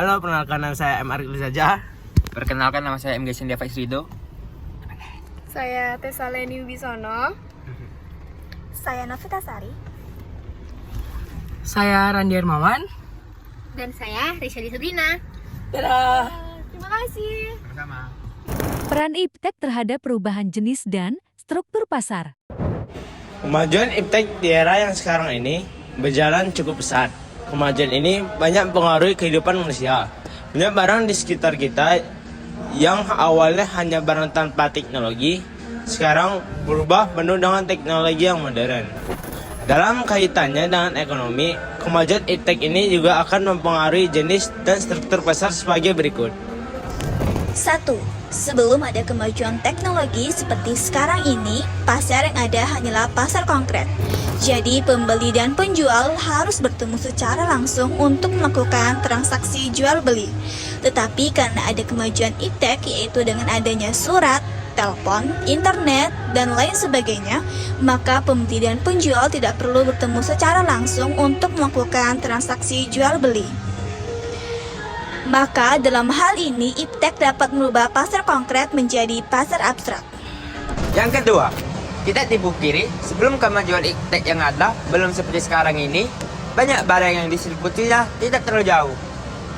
Halo, perkenalkan nama saya M. Arif saja. Perkenalkan nama saya M. Gasin Deva Isrido. Saya Tessa Leni Wibisono. Saya Novita Sari. Saya Randi Hermawan. Dan saya Rizali Sabrina. Dadah. Terima kasih. Sama. Peran IPTEK terhadap perubahan jenis dan struktur pasar. Kemajuan iptek di era yang sekarang ini berjalan cukup pesat. Kemajuan ini banyak mempengaruhi kehidupan manusia. Banyak barang di sekitar kita yang awalnya hanya barang tanpa teknologi, sekarang berubah penuh dengan teknologi yang modern. Dalam kaitannya dengan ekonomi, kemajuan iptek ini juga akan mempengaruhi jenis dan struktur pasar sebagai berikut. 1. Sebelum ada kemajuan teknologi seperti sekarang ini, pasar yang ada hanyalah pasar konkret. Jadi pembeli dan penjual harus bertemu secara langsung untuk melakukan transaksi jual beli. Tetapi karena ada kemajuan iptek, yaitu dengan adanya surat, telepon, internet, dan lain sebagainya, maka pembeli dan penjual tidak perlu bertemu secara langsung untuk melakukan transaksi jual beli. Maka dalam hal ini iptek dapat merubah pasar konkret menjadi pasar abstrak. Yang kedua, tidak dipungkiri sebelum kemajuan iptek yang ada belum seperti sekarang ini, banyak barang yang distribusinya tidak terlalu jauh,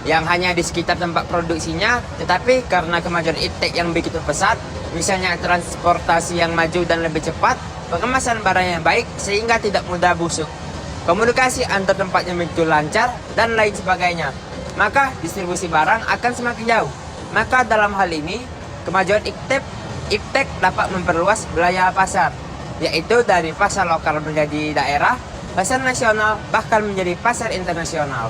yang hanya di sekitar tempat produksinya. Tetapi karena kemajuan iptek yang begitu pesat, misalnya transportasi yang maju dan lebih cepat, pengemasan barang yang baik sehingga tidak mudah busuk, komunikasi antar tempatnya begitu lancar, dan lain sebagainya, maka distribusi barang akan semakin jauh. Maka dalam hal ini, kemajuan iptek dapat memperluas wilayah pasar, yaitu dari pasar lokal menjadi daerah, pasar nasional, bahkan menjadi pasar internasional.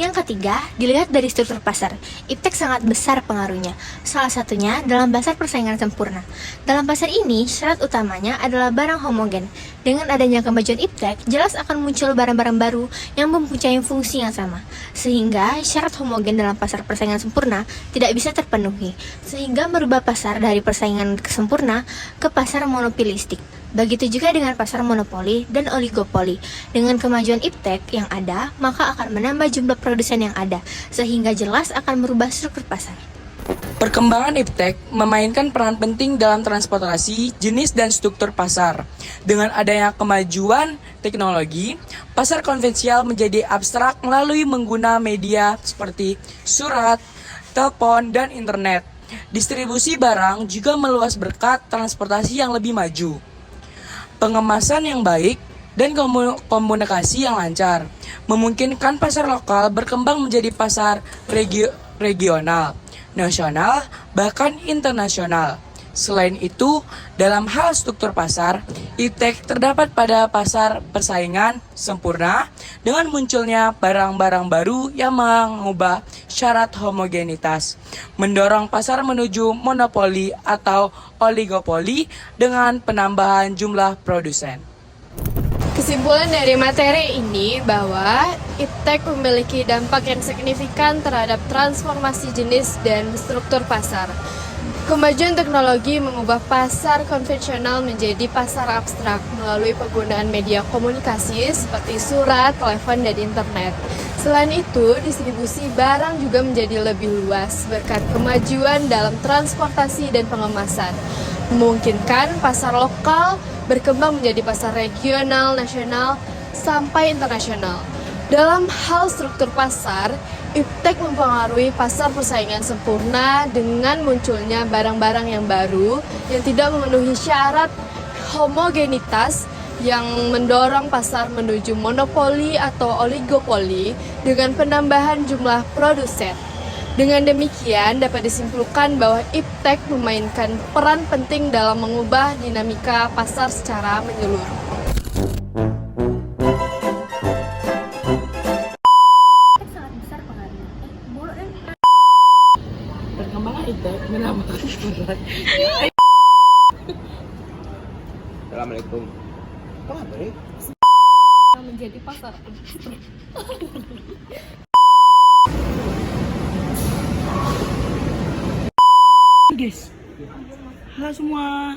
Yang ketiga, dilihat dari struktur pasar. Iptek sangat besar pengaruhnya. Salah satunya dalam pasar persaingan sempurna. Dalam pasar ini, syarat utamanya adalah barang homogen. Dengan adanya kemajuan iptek, jelas akan muncul barang-barang baru yang mempunyai fungsi yang sama. Sehingga syarat homogen dalam pasar persaingan sempurna tidak bisa terpenuhi. Sehingga merubah pasar dari persaingan sempurna ke pasar monopolistik. Begitu juga dengan pasar monopoli dan oligopoli. Dengan kemajuan iptek yang ada, maka akan menambah jumlah produsen yang ada, sehingga jelas akan merubah struktur pasar. Perkembangan iptek memainkan peran penting dalam transportasi jenis dan struktur pasar. Dengan adanya kemajuan teknologi, pasar konvensional menjadi abstrak melalui menggunakan media seperti surat, telepon, dan internet. Distribusi barang juga meluas berkat transportasi yang lebih maju. Pengemasan yang baik dan komunikasi yang lancar memungkinkan pasar lokal berkembang menjadi pasar regional, nasional, bahkan internasional. Selain itu, dalam hal struktur pasar, iptek terdapat pada pasar persaingan sempurna dengan munculnya barang-barang baru yang mengubah syarat homogenitas, mendorong pasar menuju monopoli atau oligopoli dengan penambahan jumlah produsen. Kesimpulan dari materi ini bahwa iptek memiliki dampak yang signifikan terhadap transformasi jenis dan struktur pasar. Kemajuan teknologi mengubah pasar konvensional menjadi pasar abstrak melalui penggunaan media komunikasi seperti surat, telepon, dan internet. Selain itu, distribusi barang juga menjadi lebih luas berkat kemajuan dalam transportasi dan pengemasan. Memungkinkan pasar lokal berkembang menjadi pasar regional, nasional, sampai internasional. Dalam hal struktur pasar, iptek mempengaruhi pasar persaingan sempurna dengan munculnya barang-barang yang baru yang tidak memenuhi syarat homogenitas yang mendorong pasar menuju monopoli atau oligopoli dengan penambahan jumlah produsen. Dengan demikian, dapat disimpulkan bahwa iptek memainkan peran penting dalam mengubah dinamika pasar secara menyeluruh. Perkembangan iptek menambah Assalamualaikum. Menjadi pasar guys. Halo semua.